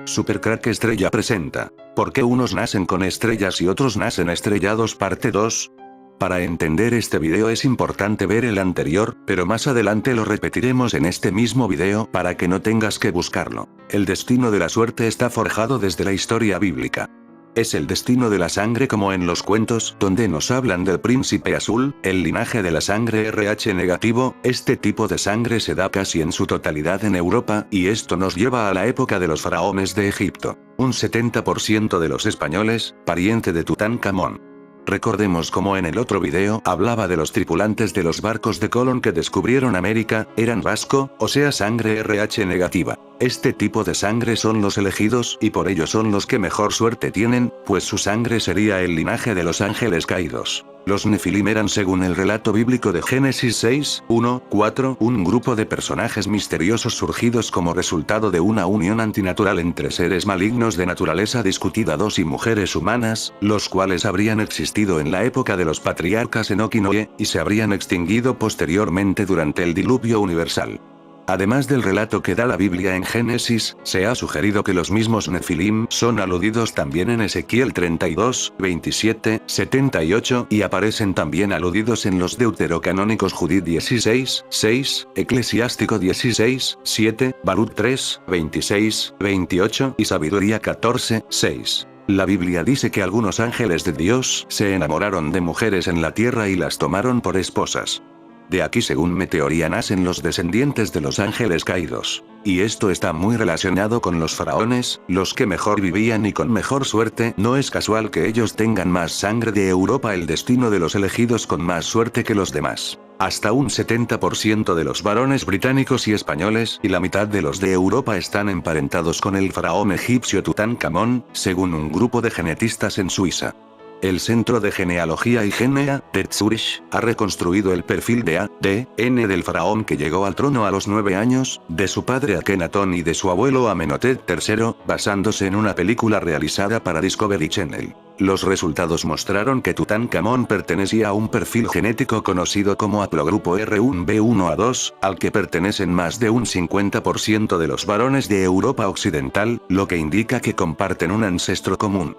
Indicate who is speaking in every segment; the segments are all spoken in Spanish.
Speaker 1: Supercrack Estrella presenta. ¿Por qué unos nacen con estrellas y otros nacen estrellados? Parte 2. Para entender este video es importante ver el anterior, pero más adelante lo repetiremos en este mismo video para que no tengas que buscarlo. El destino de la suerte está forjado desde la historia bíblica. Es el destino de la sangre como en los cuentos, donde nos hablan del príncipe azul, el linaje de la sangre Rh negativo. Este tipo de sangre se da casi en su totalidad en Europa, y esto nos lleva a la época de los faraones de Egipto. Un 70% de los españoles, pariente de Tutankamón. Recordemos como en el otro video hablaba de los tripulantes de los barcos de Colón que descubrieron América, eran vasco, o sea sangre Rh negativa. Este tipo de sangre son los elegidos y por ello son los que mejor suerte tienen, pues su sangre sería el linaje de los ángeles caídos. Los Nefilim eran, según el relato bíblico de Génesis 6, 1, 4, un grupo de personajes misteriosos surgidos como resultado de una unión antinatural entre seres malignos de naturaleza discutida, dos y mujeres humanas, los cuales habrían existido en la época de los patriarcas Enoc y Noé, y se habrían extinguido posteriormente durante el diluvio universal. Además del relato que da la Biblia en Génesis, se ha sugerido que los mismos Nefilim son aludidos también en Ezequiel 32, 27, 78 y aparecen también aludidos en los deuterocanónicos Judith 16, 6, Eclesiástico 16, 7, Baruch 3, 26, 28 y Sabiduría 14, 6. La Biblia dice que algunos ángeles de Dios se enamoraron de mujeres en la tierra y las tomaron por esposas. De aquí, según mi teoría, nacen los descendientes de los ángeles caídos. Y esto está muy relacionado con los faraones, los que mejor vivían y con mejor suerte. No es casual que ellos tengan más sangre de Europa, el destino de los elegidos con más suerte que los demás. Hasta un 70% de los varones británicos y españoles y la mitad de los de Europa están emparentados con el faraón egipcio Tutankamón, según un grupo de genetistas en Suiza. El Centro de Genealogía y Genea, de Zurich, ha reconstruido el perfil de ADN del faraón que llegó al trono a los 9 años, de su padre Akenatón y de su abuelo Amenhotep III, basándose en una película realizada para Discovery Channel. Los resultados mostraron que Tutankamón pertenecía a un perfil genético conocido como haplogrupo R1b1a2, al que pertenecen más de un 50% de los varones de Europa Occidental, lo que indica que comparten un ancestro común.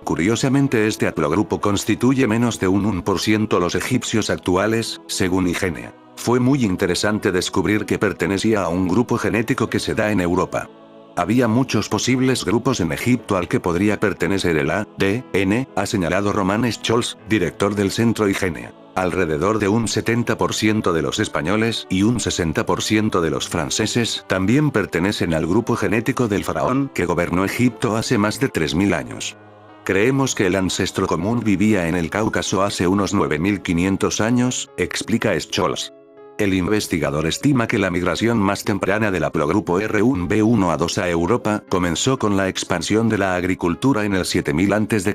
Speaker 1: Curiosamente, este haplogrupo constituye menos de un 1% los egipcios actuales, según IGENEA. Fue muy interesante descubrir que pertenecía a un grupo genético que se da en Europa. Había muchos posibles grupos en Egipto al que podría pertenecer el ADN, ha señalado Roman Scholz, director del centro IGENEA. Alrededor de un 70% de los españoles y un 60% de los franceses también pertenecen al grupo genético del faraón que gobernó Egipto hace más de 3000 años. Creemos que el ancestro común vivía en el Cáucaso hace unos 9500 años, explica Scholz. El investigador estima que la migración más temprana del haplogrupo R1b1a2 a Europa comenzó con la expansión de la agricultura en el 7000 a.C.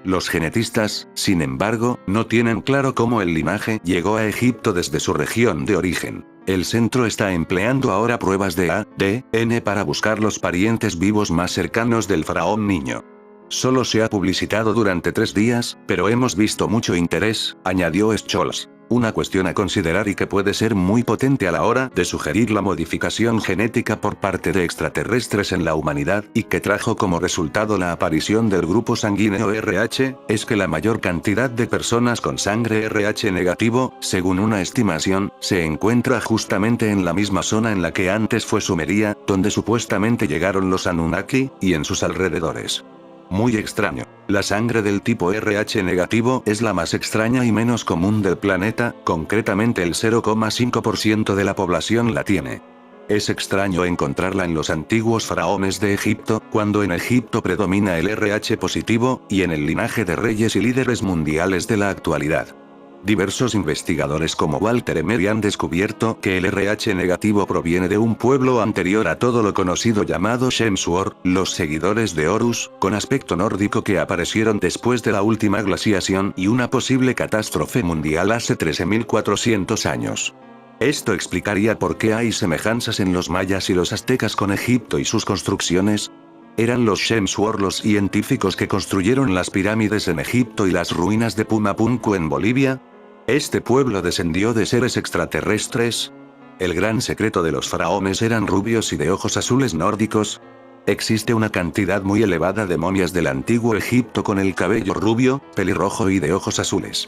Speaker 1: Los genetistas, sin embargo, no tienen claro cómo el linaje llegó a Egipto desde su región de origen. El centro está empleando ahora pruebas de ADN para buscar los parientes vivos más cercanos del faraón niño. Solo se ha publicitado durante 3 días, pero hemos visto mucho interés, añadió Scholz. Una cuestión a considerar y que puede ser muy potente a la hora de sugerir la modificación genética por parte de extraterrestres en la humanidad, y que trajo como resultado la aparición del grupo sanguíneo RH, es que la mayor cantidad de personas con sangre RH negativo, según una estimación, se encuentra justamente en la misma zona en la que antes fue Sumeria, donde supuestamente llegaron los Anunnaki, y en sus alrededores. Muy extraño. La sangre del tipo RH negativo es la más extraña y menos común del planeta, concretamente el 0,5% de la población la tiene. Es extraño encontrarla en los antiguos faraones de Egipto, cuando en Egipto predomina el RH positivo, y en el linaje de reyes y líderes mundiales de la actualidad. Diversos investigadores como Walter Emery han descubierto que el RH negativo proviene de un pueblo anterior a todo lo conocido llamado Shemsuor, los seguidores de Horus, con aspecto nórdico que aparecieron después de la última glaciación y una posible catástrofe mundial hace 13.400 años. Esto explicaría por qué hay semejanzas en los mayas y los aztecas con Egipto y sus construcciones. ¿Eran los Shemsuor los científicos que construyeron las pirámides en Egipto y las ruinas de Pumapunku en Bolivia? ¿Este pueblo descendió de seres extraterrestres? ¿El gran secreto de los faraones eran rubios y de ojos azules nórdicos? Existe una cantidad muy elevada de momias del antiguo Egipto con el cabello rubio, pelirrojo y de ojos azules.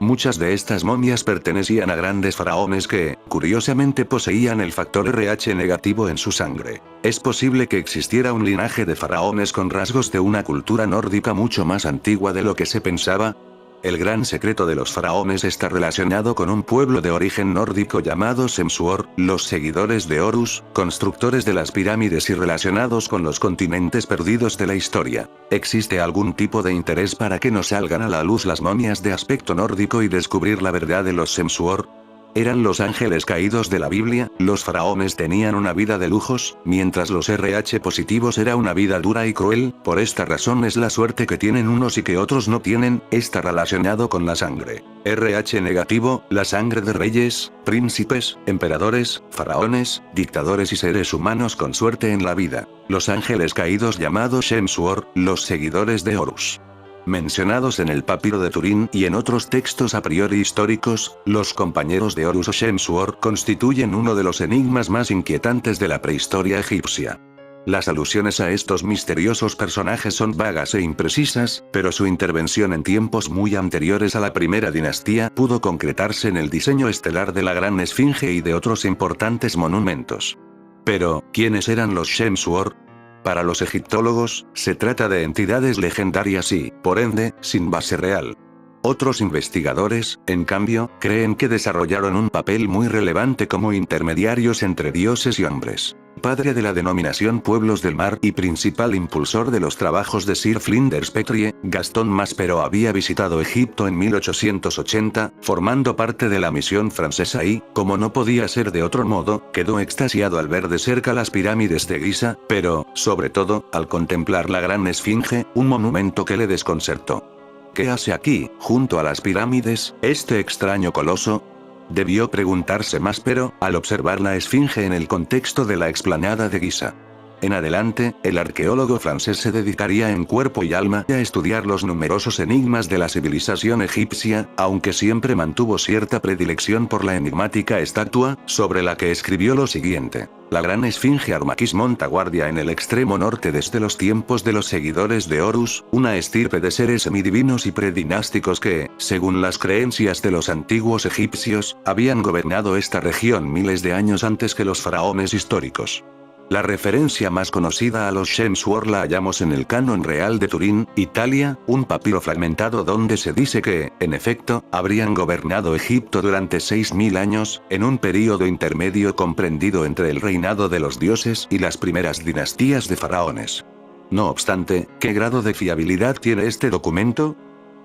Speaker 1: Muchas de estas momias pertenecían a grandes faraones que, curiosamente, poseían el factor RH negativo en su sangre. Es posible que existiera un linaje de faraones con rasgos de una cultura nórdica mucho más antigua de lo que se pensaba. El gran secreto de los faraones está relacionado con un pueblo de origen nórdico llamado Semsuor, los seguidores de Horus, constructores de las pirámides y relacionados con los continentes perdidos de la historia. ¿Existe algún tipo de interés para que nos salgan a la luz las momias de aspecto nórdico y descubrir la verdad de los Semsuor? Eran los ángeles caídos de la Biblia, los faraones tenían una vida de lujos, mientras los RH positivos era una vida dura y cruel, por esta razón es la suerte que tienen unos y que otros no tienen, está relacionado con la sangre. RH negativo, la sangre de reyes, príncipes, emperadores, faraones, dictadores y seres humanos con suerte en la vida. Los ángeles caídos llamados Shemsuor, los seguidores de Horus. Mencionados en el papiro de Turín y en otros textos a priori históricos, los compañeros de Horus o Shemsuor constituyen uno de los enigmas más inquietantes de la prehistoria egipcia. Las alusiones a estos misteriosos personajes son vagas e imprecisas, pero su intervención en tiempos muy anteriores a la primera dinastía pudo concretarse en el diseño estelar de la Gran Esfinge y de otros importantes monumentos. Pero, ¿quiénes eran los Shemsuor? Para los egiptólogos, se trata de entidades legendarias y, por ende, sin base real. Otros investigadores, en cambio, creen que desarrollaron un papel muy relevante como intermediarios entre dioses y hombres. Padre de la denominación Pueblos del Mar y principal impulsor de los trabajos de Sir Flinders Petrie, Gastón Maspero había visitado Egipto en 1880, formando parte de la misión francesa y, como no podía ser de otro modo, quedó extasiado al ver de cerca las pirámides de Giza, pero, sobre todo, al contemplar la Gran Esfinge, un monumento que le desconcertó. ¿Qué hace aquí, junto a las pirámides, este extraño coloso? Debió preguntarse Maspero, al observar la esfinge en el contexto de la explanada de Giza. En adelante, el arqueólogo francés se dedicaría en cuerpo y alma a estudiar los numerosos enigmas de la civilización egipcia, aunque siempre mantuvo cierta predilección por la enigmática estatua, sobre la que escribió lo siguiente. La gran esfinge Armaquis monta guardia en el extremo norte desde los tiempos de los seguidores de Horus, una estirpe de seres semidivinos y predinásticos que, según las creencias de los antiguos egipcios, habían gobernado esta región miles de años antes que los faraones históricos. La referencia más conocida a los Shemsuor la hallamos en el Canon Real de Turín, Italia, un papiro fragmentado donde se dice que, en efecto, habrían gobernado Egipto durante 6000 años, en un período intermedio comprendido entre el reinado de los dioses y las primeras dinastías de faraones. No obstante, ¿qué grado de fiabilidad tiene este documento?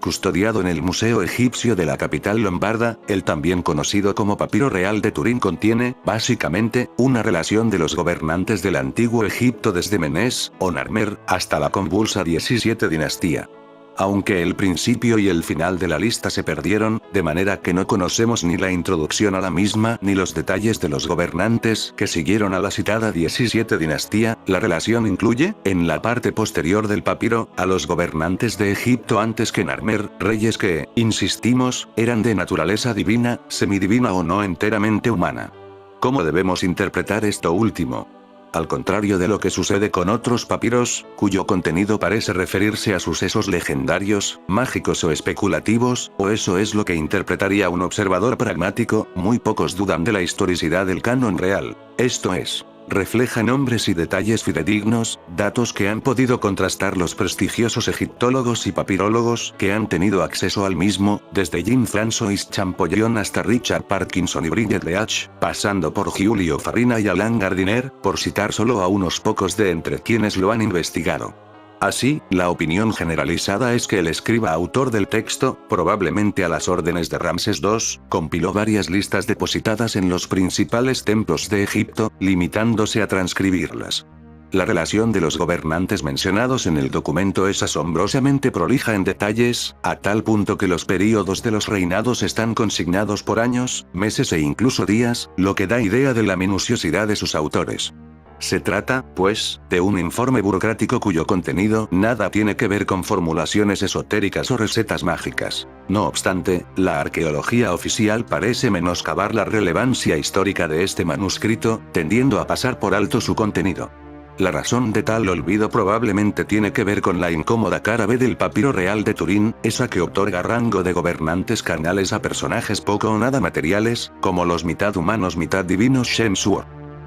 Speaker 1: Custodiado en el Museo Egipcio de la capital lombarda, el también conocido como Papiro Real de Turín contiene, básicamente, una relación de los gobernantes del antiguo Egipto desde Menés, o Narmer, hasta la convulsa 17 dinastía. Aunque el principio y el final de la lista se perdieron, de manera que no conocemos ni la introducción a la misma ni los detalles de los gobernantes que siguieron a la citada 17 dinastía, la relación incluye, en la parte posterior del papiro, a los gobernantes de Egipto antes que Narmer, reyes que, insistimos, eran de naturaleza divina, semidivina o no enteramente humana. ¿Cómo debemos interpretar esto último? Al contrario de lo que sucede con otros papiros, cuyo contenido parece referirse a sucesos legendarios, mágicos o especulativos, o eso es lo que interpretaría un observador pragmático, muy pocos dudan de la historicidad del canon real. Esto es, refleja nombres y detalles fidedignos, datos que han podido contrastar los prestigiosos egiptólogos y papirólogos que han tenido acceso al mismo, desde Jean-François Champollion hasta Richard Parkinson y Bridget Leach, pasando por Giulio Farina y Alain Gardiner, por citar solo a unos pocos de entre quienes lo han investigado. Así, la opinión generalizada es que el escriba autor del texto, probablemente a las órdenes de Ramsés II, compiló varias listas depositadas en los principales templos de Egipto, limitándose a transcribirlas. La relación de los gobernantes mencionados en el documento es asombrosamente prolija en detalles, a tal punto que los períodos de los reinados están consignados por años, meses e incluso días, lo que da idea de la minuciosidad de sus autores. Se trata, pues, de un informe burocrático cuyo contenido nada tiene que ver con formulaciones esotéricas o recetas mágicas. No obstante, la arqueología oficial parece menoscabar la relevancia histórica de este manuscrito, tendiendo a pasar por alto su contenido. La razón de tal olvido probablemente tiene que ver con la incómoda cara B del papiro real de Turín, esa que otorga rango de gobernantes carnales a personajes poco o nada materiales, como los mitad humanos mitad divinos Shemsuor.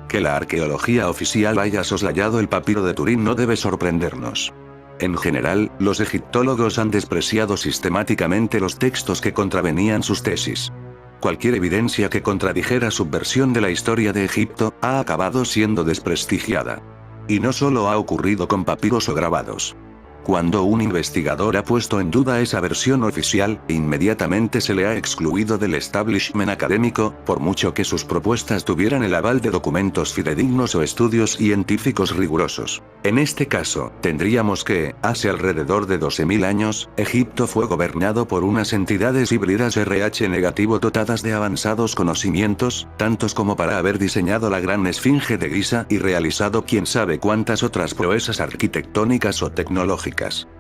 Speaker 1: Que la arqueología oficial haya soslayado el papiro de Turín no debe sorprendernos. En general, los egiptólogos han despreciado sistemáticamente los textos que contravenían sus tesis. Cualquier evidencia que contradijera su versión de la historia de Egipto, ha acabado siendo desprestigiada. Y no solo ha ocurrido con papiros o grabados. Cuando un investigador ha puesto en duda esa versión oficial, inmediatamente se le ha excluido del establishment académico, por mucho que sus propuestas tuvieran el aval de documentos fidedignos o estudios científicos rigurosos. En este caso, tendríamos que, hace alrededor de 12.000 años, Egipto fue gobernado por unas entidades híbridas RH negativo dotadas de avanzados conocimientos, tantos como para haber diseñado la gran esfinge de Giza y realizado quién sabe cuántas otras proezas arquitectónicas o tecnológicas.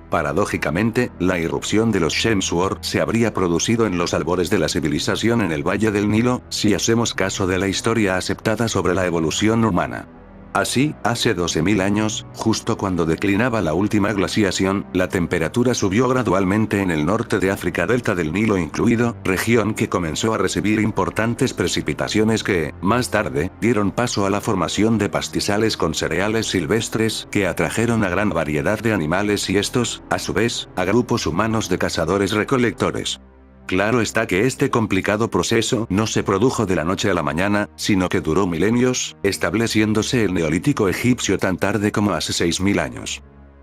Speaker 1: Paradójicamente, la irrupción de los Shemsuor se habría producido en los albores de la civilización en el Valle del Nilo, si hacemos caso de la historia aceptada sobre la evolución humana. Así, hace 12.000 años, justo cuando declinaba la última glaciación, la temperatura subió gradualmente en el norte de África, delta del Nilo incluido, región que comenzó a recibir importantes precipitaciones que, más tarde, dieron paso a la formación de pastizales con cereales silvestres que atrajeron a gran variedad de animales y estos, a su vez, a grupos humanos de cazadores-recolectores. Claro está que este complicado proceso no se produjo de la noche a la mañana, sino que duró milenios, estableciéndose el neolítico egipcio tan tarde como hace 6.000 años.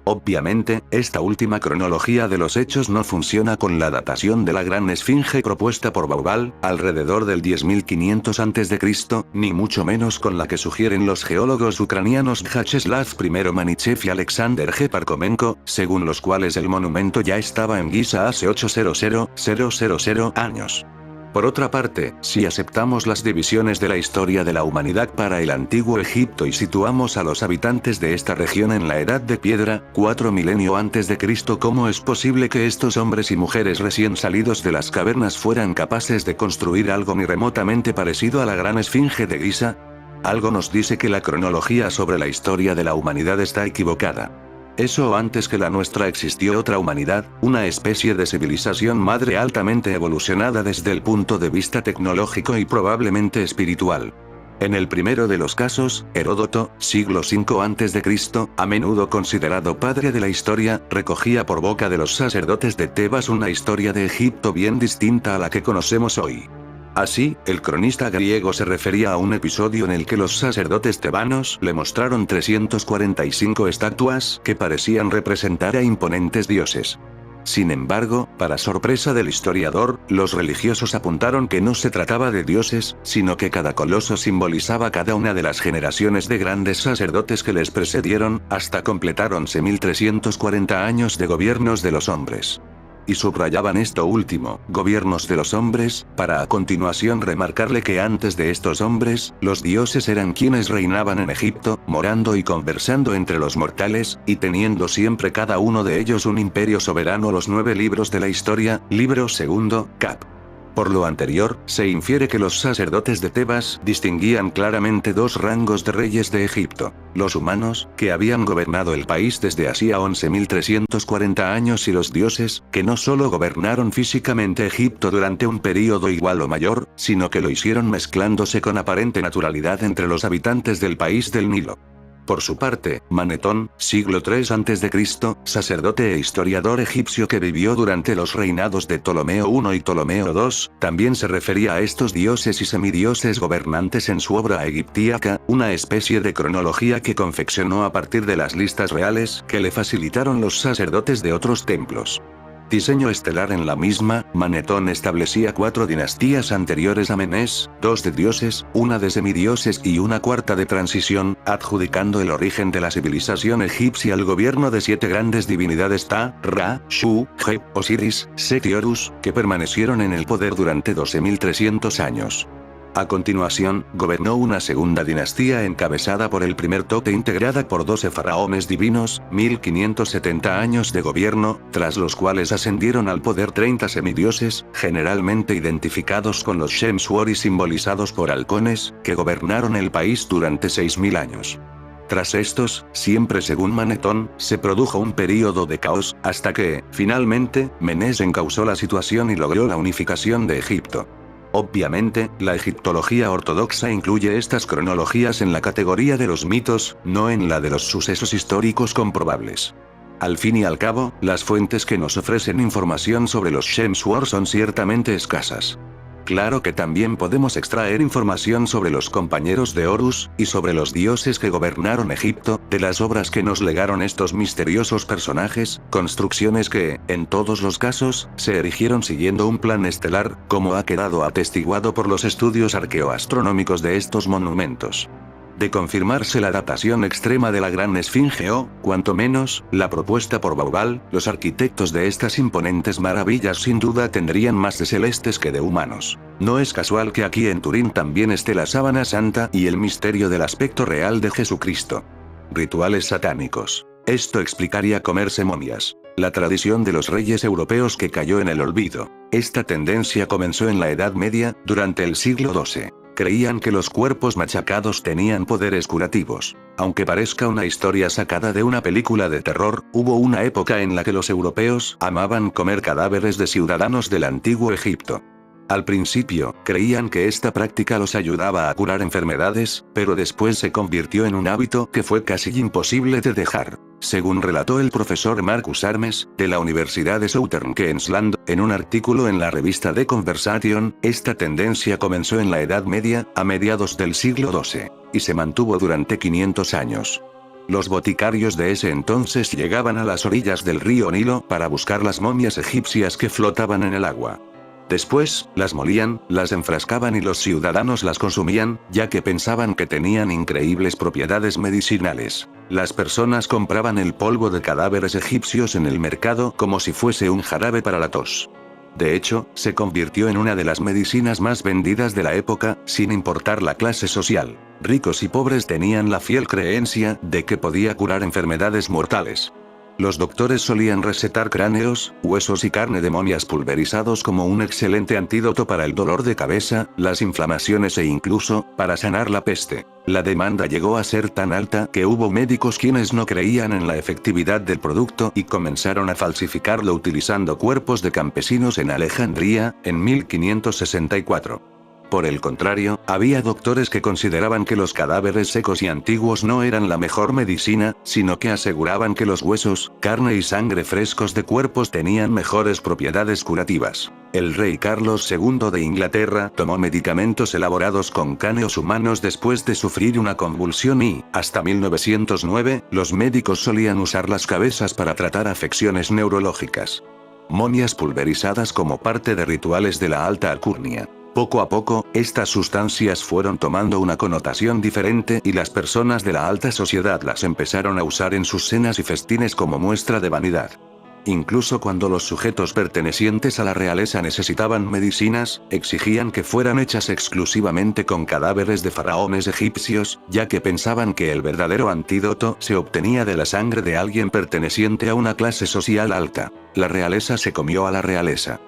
Speaker 1: Obviamente, esta última cronología de los hechos no funciona con la datación de la gran esfinge propuesta por Bauval, alrededor del 10.500 a.C., ni mucho menos con la que sugieren los geólogos ucranianos Vyacheslav I Manichev y Alexander G. Parkomenko, según los cuales el monumento ya estaba en Giza hace 800.000 años. Por otra parte, si aceptamos las divisiones de la historia de la humanidad para el antiguo Egipto y situamos a los habitantes de esta región en la Edad de Piedra, 4 milenios antes de Cristo, ¿cómo es posible que estos hombres y mujeres recién salidos de las cavernas fueran capaces de construir algo ni remotamente parecido a la gran esfinge de Giza? Algo nos dice que la cronología sobre la historia de la humanidad está equivocada. Eso antes que la nuestra existió otra humanidad, una especie de civilización madre altamente evolucionada desde el punto de vista tecnológico y probablemente espiritual. En el primero de los casos, Heródoto, siglo V a.C., a menudo considerado padre de la historia, recogía por boca de los sacerdotes de Tebas una historia de Egipto bien distinta a la que conocemos hoy. Así, el cronista griego se refería a un episodio en el que los sacerdotes tebanos le mostraron 345 estatuas que parecían representar a imponentes dioses. Sin embargo, para sorpresa del historiador, los religiosos apuntaron que no se trataba de dioses, sino que cada coloso simbolizaba cada una de las generaciones de grandes sacerdotes que les precedieron, hasta completar 11.340 años de gobiernos de los hombres. Y subrayaban esto último, gobiernos de los hombres, para a continuación remarcarle que antes de estos hombres, los dioses eran quienes reinaban en Egipto, morando y conversando entre los mortales, y teniendo siempre cada uno de ellos un imperio soberano. Los 9 libros de la historia, libro segundo, cap. Por lo anterior, se infiere que los sacerdotes de Tebas distinguían claramente 2 rangos de reyes de Egipto: los humanos, que habían gobernado el país desde hacía 11.340 años, y los dioses, que no solo gobernaron físicamente Egipto durante un período igual o mayor, sino que lo hicieron mezclándose con aparente naturalidad entre los habitantes del país del Nilo. Por su parte, Manetón, siglo III a.C., sacerdote e historiador egipcio que vivió durante los reinados de Ptolomeo I y Ptolomeo II, también se refería a estos dioses y semidioses gobernantes en su obra egiptíaca, una especie de cronología que confeccionó a partir de las listas reales que le facilitaron los sacerdotes de otros templos. Diseño estelar en la misma, Manetón establecía 4 dinastías anteriores a Menés, 2 de dioses, 1 de semidioses y una cuarta de transición, adjudicando el origen de la civilización egipcia al gobierno de 7 grandes divinidades Ta, Ra, Shu, Geb, Osiris, Set y Horus, que permanecieron en el poder durante 12.300 años. A continuación, gobernó una segunda dinastía encabezada por el primer Tote, integrada por 12 faraones divinos, 1570 años de gobierno, tras los cuales ascendieron al poder 30 semidioses, generalmente identificados con los Shemsuor y simbolizados por halcones, que gobernaron el país durante 6.000 años. Tras estos, siempre según Manetón, se produjo un período de caos, hasta que, finalmente, Menes encauzó la situación y logró la unificación de Egipto. Obviamente, la egiptología ortodoxa incluye estas cronologías en la categoría de los mitos, no en la de los sucesos históricos comprobables. Al fin y al cabo, las fuentes que nos ofrecen información sobre los Shemsuor son ciertamente escasas. Claro que también podemos extraer información sobre los compañeros de Horus, y sobre los dioses que gobernaron Egipto, de las obras que nos legaron estos misteriosos personajes, construcciones que, en todos los casos, se erigieron siguiendo un plan estelar, como ha quedado atestiguado por los estudios arqueoastronómicos de estos monumentos. De confirmarse la datación extrema de la Gran Esfinge o, cuanto menos, la propuesta por Baubal, los arquitectos de estas imponentes maravillas sin duda tendrían más de celestes que de humanos. No es casual que aquí en Turín también esté la sábana santa y el misterio del aspecto real de Jesucristo. Rituales satánicos. Esto explicaría comerse momias. La tradición de los reyes europeos que cayó en el olvido. Esta tendencia comenzó en la Edad Media, durante el siglo XII. Creían que los cuerpos machacados tenían poderes curativos. Aunque parezca una historia sacada de una película de terror, hubo una época en la que los europeos amaban comer cadáveres de ciudadanos del antiguo Egipto. Al principio, creían que esta práctica los ayudaba a curar enfermedades, pero después se convirtió en un hábito que fue casi imposible de dejar. Según relató el profesor Marcus Armes, de la Universidad de Southern Queensland, en un artículo en la revista The Conversation, esta tendencia comenzó en la Edad Media, a mediados del siglo XII, y se mantuvo durante 500 años. Los boticarios de ese entonces llegaban a las orillas del río Nilo para buscar las momias egipcias que flotaban en el agua. Después, las molían, las enfrascaban y los ciudadanos las consumían, ya que pensaban que tenían increíbles propiedades medicinales. Las personas compraban el polvo de cadáveres egipcios en el mercado como si fuese un jarabe para la tos. De hecho, se convirtió en una de las medicinas más vendidas de la época, sin importar la clase social. Ricos y pobres tenían la fiel creencia de que podía curar enfermedades mortales. Los doctores solían recetar cráneos, huesos y carne de momias pulverizados como un excelente antídoto para el dolor de cabeza, las inflamaciones e incluso, para sanar la peste. La demanda llegó a ser tan alta que hubo médicos quienes no creían en la efectividad del producto y comenzaron a falsificarlo utilizando cuerpos de campesinos en Alejandría, en 1564. Por el contrario, había doctores que consideraban que los cadáveres secos y antiguos no eran la mejor medicina, sino que aseguraban que los huesos, carne y sangre frescos de cuerpos tenían mejores propiedades curativas. El rey Carlos II de Inglaterra tomó medicamentos elaborados con cráneos humanos después de sufrir una convulsión y, hasta 1909, los médicos solían usar las cabezas para tratar afecciones neurológicas. Momias pulverizadas como parte de rituales de la alta alcurnia. Poco a poco, estas sustancias fueron tomando una connotación diferente y las personas de la alta sociedad las empezaron a usar en sus cenas y festines como muestra de vanidad. Incluso cuando los sujetos pertenecientes a la realeza necesitaban medicinas, exigían que fueran hechas exclusivamente con cadáveres de faraones egipcios, ya que pensaban que el verdadero antídoto se obtenía de la sangre de alguien perteneciente a una clase social alta. La realeza se comió a la realeza.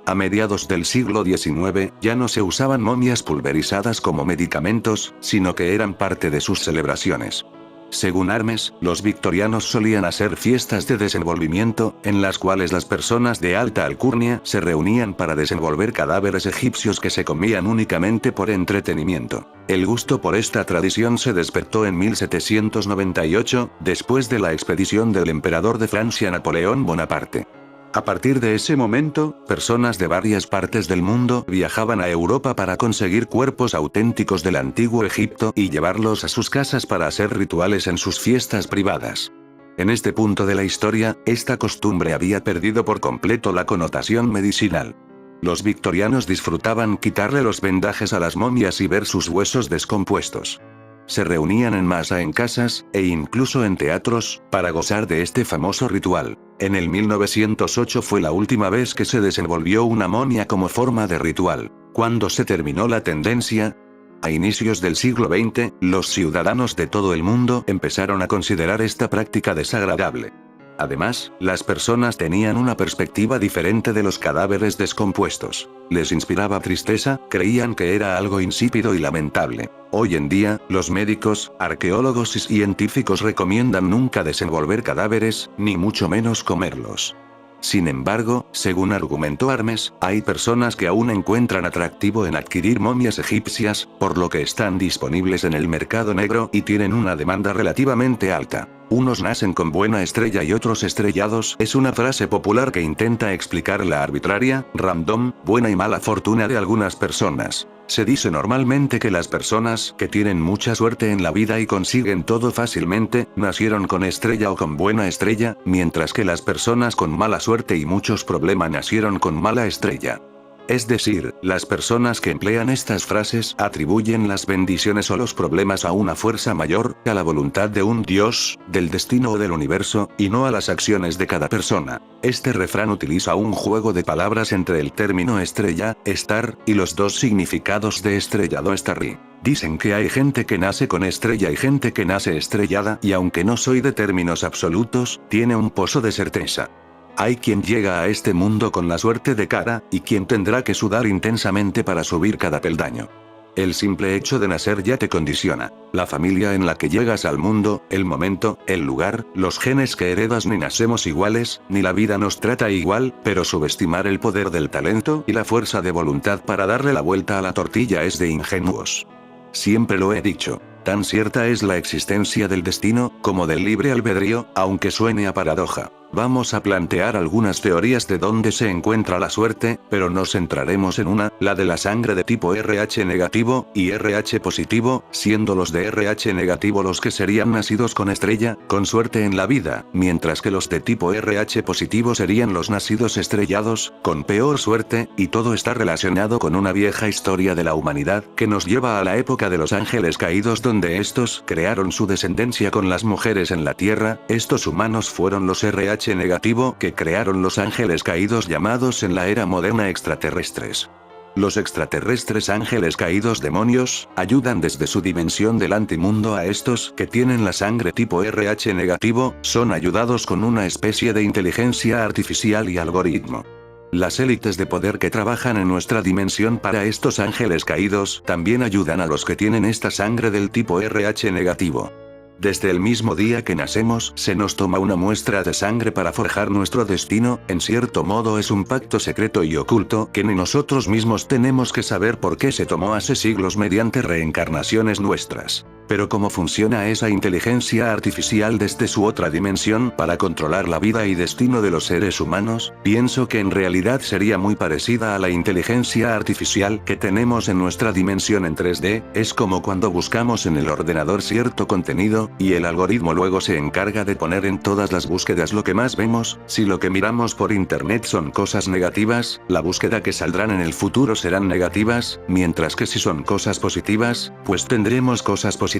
Speaker 1: A mediados del siglo XIX, ya no se usaban momias pulverizadas como medicamentos, sino que eran parte de sus celebraciones. Según Armes, los victorianos solían hacer fiestas de desenvolvimiento, en las cuales las personas de alta alcurnia se reunían para desenvolver cadáveres egipcios que se comían únicamente por entretenimiento. El gusto por esta tradición se despertó en 1798, después de la expedición del emperador de Francia Napoleón Bonaparte. A partir de ese momento, personas de varias partes del mundo viajaban a Europa para conseguir cuerpos auténticos del antiguo Egipto y llevarlos a sus casas para hacer rituales en sus fiestas privadas. En este punto de la historia, esta costumbre había perdido por completo la connotación medicinal. Los victorianos disfrutaban quitarle los vendajes a las momias y ver sus huesos descompuestos. Se reunían en masa en casas, e incluso en teatros, para gozar de este famoso ritual. En el 1908 fue la última vez que se desenvolvió una momia como forma de ritual. ¿Cuándo se terminó la tendencia? A inicios del siglo XX, los ciudadanos de todo el mundo empezaron a considerar esta práctica desagradable. Además, las personas tenían una perspectiva diferente de los cadáveres descompuestos. Les inspiraba tristeza, creían que era algo insípido y lamentable. Hoy en día, los médicos, arqueólogos y científicos recomiendan nunca desenvolver cadáveres, ni mucho menos comerlos. Sin embargo, según argumentó Hermes, hay personas que aún encuentran atractivo en adquirir momias egipcias, por lo que están disponibles en el mercado negro y tienen una demanda relativamente alta. Unos nacen con buena estrella y otros estrellados es una frase popular que intenta explicar la arbitraria, random, buena y mala fortuna de algunas personas. Se dice normalmente que las personas que tienen mucha suerte en la vida y consiguen todo fácilmente, nacieron con estrella o con buena estrella, mientras que las personas con mala suerte y muchos problemas nacieron con mala estrella. Es decir, las personas que emplean estas frases atribuyen las bendiciones o los problemas a una fuerza mayor, a la voluntad de un dios, del destino o del universo, y no a las acciones de cada persona. Este refrán utiliza un juego de palabras entre el término estrella, star, y los dos significados de estrellado starry. Dicen que hay gente que nace con estrella y gente que nace estrellada, y aunque no soy de términos absolutos, tiene un pozo de certeza. Hay quien llega a este mundo con la suerte de cara, y quien tendrá que sudar intensamente para subir cada peldaño. El simple hecho de nacer ya te condiciona. La familia en la que llegas al mundo, el momento, el lugar, los genes que heredas. Ni nacemos iguales, ni la vida nos trata igual, pero subestimar el poder del talento y la fuerza de voluntad para darle la vuelta a la tortilla es de ingenuos. Siempre lo he dicho. Tan cierta es la existencia del destino, como del libre albedrío, aunque suene a paradoja. Vamos a plantear algunas teorías de dónde se encuentra la suerte, pero nos centraremos en una, la de la sangre de tipo RH negativo, y RH positivo, siendo los de RH negativo los que serían nacidos con estrella, con suerte en la vida, mientras que los de tipo RH positivo serían los nacidos estrellados, con peor suerte, y todo está relacionado con una vieja historia de la humanidad, que nos lleva a la época de los ángeles caídos donde estos crearon su descendencia con las mujeres en la tierra. Estos humanos fueron los RH negativo que crearon los ángeles caídos llamados en la era moderna extraterrestres. Los extraterrestres ángeles caídos demonios, ayudan desde su dimensión del antimundo a estos que tienen la sangre tipo RH negativo, son ayudados con una especie de inteligencia artificial y algoritmo. Las élites de poder que trabajan en nuestra dimensión para estos ángeles caídos también ayudan a los que tienen esta sangre del tipo RH negativo. Desde el mismo día que nacemos, se nos toma una muestra de sangre para forjar nuestro destino. En cierto modo es un pacto secreto y oculto que ni nosotros mismos tenemos que saber por qué se tomó hace siglos mediante reencarnaciones nuestras. Pero ¿cómo funciona esa inteligencia artificial desde su otra dimensión para controlar la vida y destino de los seres humanos? Pienso que en realidad sería muy parecida a la inteligencia artificial que tenemos en nuestra dimensión en 3D, es como cuando buscamos en el ordenador cierto contenido, y el algoritmo luego se encarga de poner en todas las búsquedas lo que más vemos. Si lo que miramos por internet son cosas negativas, la búsqueda que saldrán en el futuro serán negativas, mientras que si son cosas positivas, pues tendremos cosas positivas.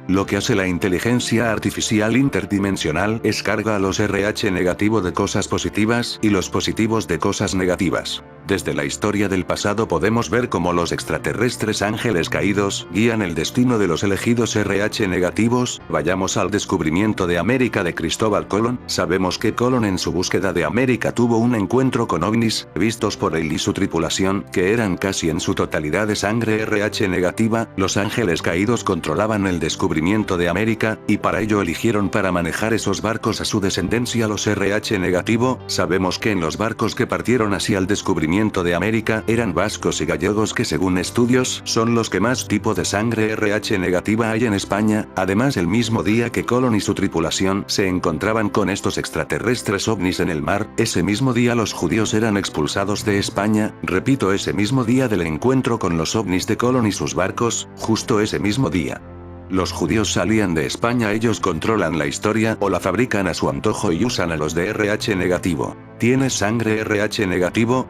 Speaker 1: Lo que hace la inteligencia artificial interdimensional es carga a los RH negativo de cosas positivas y los positivos de cosas negativas. Desde la historia del pasado podemos ver cómo los extraterrestres ángeles caídos guían el destino de los elegidos RH negativos. Vayamos al descubrimiento de América de Cristóbal Colón. Sabemos que Colón en su búsqueda de América tuvo un encuentro con ovnis, vistos por él y su tripulación, que eran casi en su totalidad de sangre RH negativa. Los ángeles caídos controlaban el descubrimiento de América, y para ello eligieron para manejar esos barcos a su descendencia los RH negativo. Sabemos que en los barcos que partieron hacia el descubrimiento de América eran vascos y gallegos, que según estudios son los que más tipo de sangre RH negativa hay en España. Además, el mismo día que Colón y su tripulación se encontraban con estos extraterrestres ovnis en el mar, ese mismo día los judíos eran expulsados de España. Repito, ese mismo día del encuentro con los ovnis de Colón y sus barcos, justo ese mismo día. Los judíos salían de España. Ellos controlan la historia o la fabrican a su antojo y usan a los de RH negativo. ¿Tienes sangre RH negativo?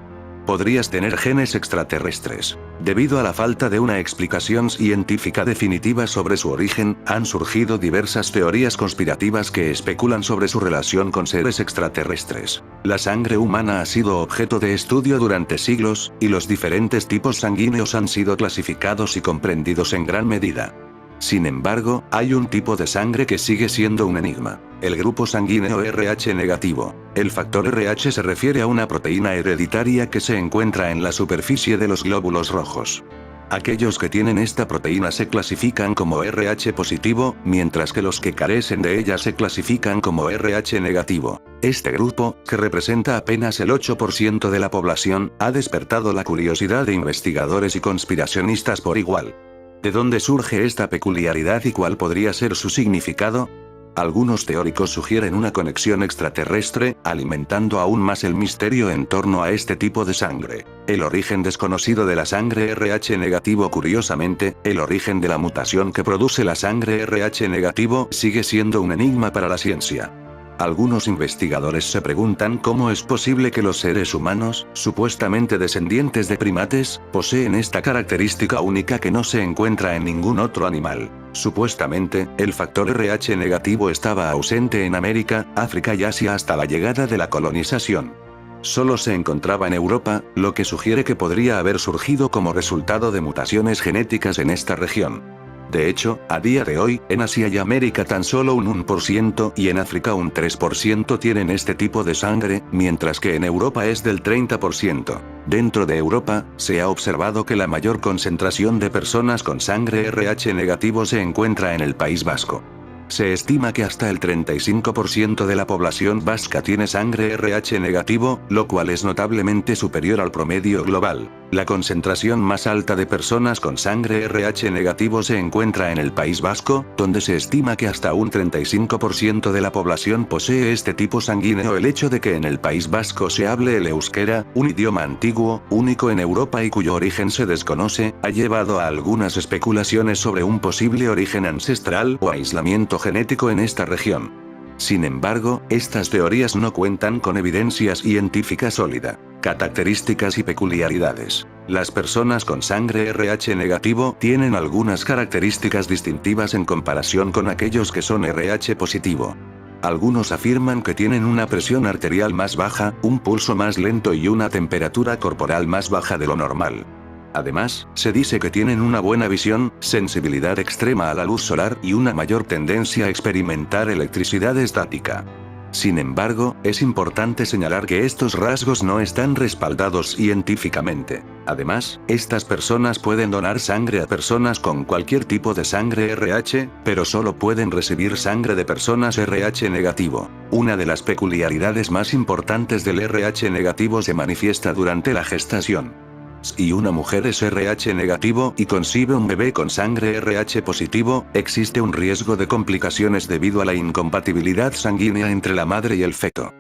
Speaker 1: Podrías tener genes extraterrestres. Debido a la falta de una explicación científica definitiva sobre su origen, han surgido diversas teorías conspirativas que especulan sobre su relación con seres extraterrestres. La sangre humana ha sido objeto de estudio durante siglos, y los diferentes tipos sanguíneos han sido clasificados y comprendidos en gran medida. Sin embargo, hay un tipo de sangre que sigue siendo un enigma. El grupo sanguíneo RH negativo. El factor RH se refiere a una proteína hereditaria que se encuentra en la superficie de los glóbulos rojos. Aquellos que tienen esta proteína se clasifican como RH positivo, mientras que los que carecen de ella se clasifican como RH negativo. Este grupo, que representa apenas el 8% de la población, ha despertado la curiosidad de investigadores y conspiracionistas por igual. ¿De dónde surge esta peculiaridad y cuál podría ser su significado? Algunos teóricos sugieren una conexión extraterrestre, alimentando aún más el misterio en torno a este tipo de sangre. El origen desconocido de la sangre RH negativo. Curiosamente, el origen de la mutación que produce la sangre RH negativo sigue siendo un enigma para la ciencia. Algunos investigadores se preguntan cómo es posible que los seres humanos, supuestamente descendientes de primates, poseen esta característica única que no se encuentra en ningún otro animal. Supuestamente, el factor RH negativo estaba ausente en América, África y Asia hasta la llegada de la colonización. Solo se encontraba en Europa, lo que sugiere que podría haber surgido como resultado de mutaciones genéticas en esta región. De hecho, a día de hoy, en Asia y América tan solo un 1% y en África un 3% tienen este tipo de sangre, mientras que en Europa es del 30%. Dentro de Europa, se ha observado que la mayor concentración de personas con sangre RH negativo se encuentra en el País Vasco. Se estima que hasta el 35% de la población vasca tiene sangre RH negativo, lo cual es notablemente superior al promedio global. La concentración más alta de personas con sangre RH negativo se encuentra en el País Vasco, donde se estima que hasta un 35% de la población posee este tipo sanguíneo. El hecho de que en el País Vasco se hable el euskera, un idioma antiguo, único en Europa y cuyo origen se desconoce, ha llevado a algunas especulaciones sobre un posible origen ancestral o aislamiento genético en esta región. Sin embargo, estas teorías no cuentan con evidencia científica sólida. Características y peculiaridades. Las personas con sangre RH negativo tienen algunas características distintivas en comparación con aquellos que son RH positivo. Algunos afirman que tienen una presión arterial más baja, un pulso más lento y una temperatura corporal más baja de lo normal. Además, se dice que tienen una buena visión, sensibilidad extrema a la luz solar y una mayor tendencia a experimentar electricidad estática. Sin embargo, es importante señalar que estos rasgos no están respaldados científicamente. Además, estas personas pueden donar sangre a personas con cualquier tipo de sangre RH, pero solo pueden recibir sangre de personas RH negativo. Una de las peculiaridades más importantes del RH negativo se manifiesta durante la gestación. Si una mujer es RH negativo y concibe un bebé con sangre RH positivo, existe un riesgo de complicaciones debido a la incompatibilidad sanguínea entre la madre y el feto.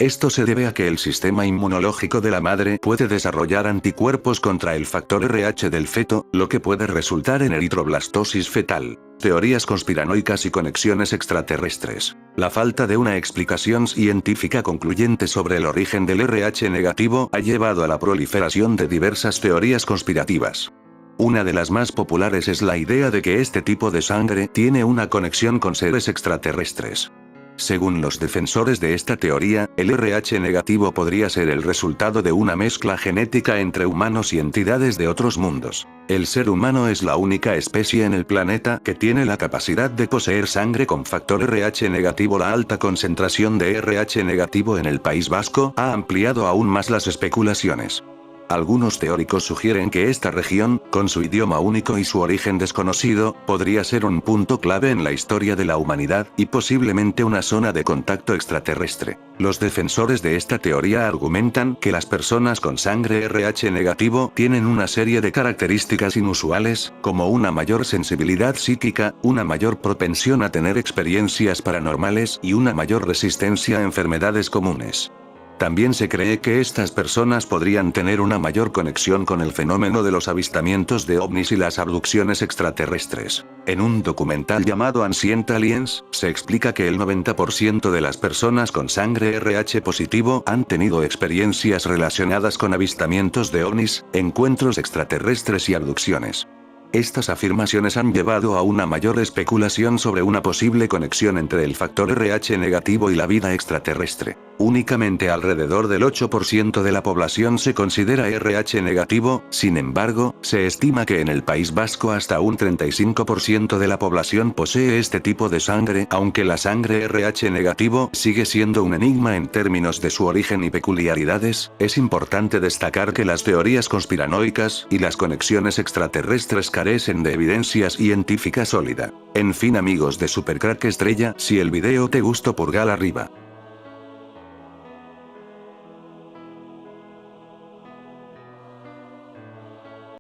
Speaker 1: Esto se debe a que el sistema inmunológico de la madre puede desarrollar anticuerpos contra el factor RH del feto, lo que puede resultar en eritroblastosis fetal. Teorías conspiranoicas y conexiones extraterrestres. La falta de una explicación científica concluyente sobre el origen del RH negativo ha llevado a la proliferación de diversas teorías conspirativas. Una de las más populares es la idea de que este tipo de sangre tiene una conexión con seres extraterrestres. Según los defensores de esta teoría, el RH negativo podría ser el resultado de una mezcla genética entre humanos y entidades de otros mundos. El ser humano es la única especie en el planeta que tiene la capacidad de poseer sangre con factor RH negativo. La alta concentración de RH negativo en el País Vasco ha ampliado aún más las especulaciones. Algunos teóricos sugieren que esta región, con su idioma único y su origen desconocido, podría ser un punto clave en la historia de la humanidad, y posiblemente una zona de contacto extraterrestre. Los defensores de esta teoría argumentan que las personas con sangre RH negativo tienen una serie de características inusuales, como una mayor sensibilidad psíquica, una mayor propensión a tener experiencias paranormales y una mayor resistencia a enfermedades comunes. También se cree que estas personas podrían tener una mayor conexión con el fenómeno de los avistamientos de ovnis y las abducciones extraterrestres. En un documental llamado Ancient Aliens, se explica que el 90% de las personas con sangre RH positivo han tenido experiencias relacionadas con avistamientos de ovnis, encuentros extraterrestres y abducciones. Estas afirmaciones han llevado a una mayor especulación sobre una posible conexión entre el factor RH negativo y la vida extraterrestre. Únicamente alrededor del 8% de la población se considera RH negativo, sin embargo, se estima que en el País Vasco hasta un 35% de la población posee este tipo de sangre, aunque la sangre RH negativo sigue siendo un enigma en términos de su origen y peculiaridades. Es importante destacar que las teorías conspiranoicas y las conexiones extraterrestres carecen de evidencia científica sólida. En fin amigos de Supercrack Estrella, si el video te gustó pulgar arriba.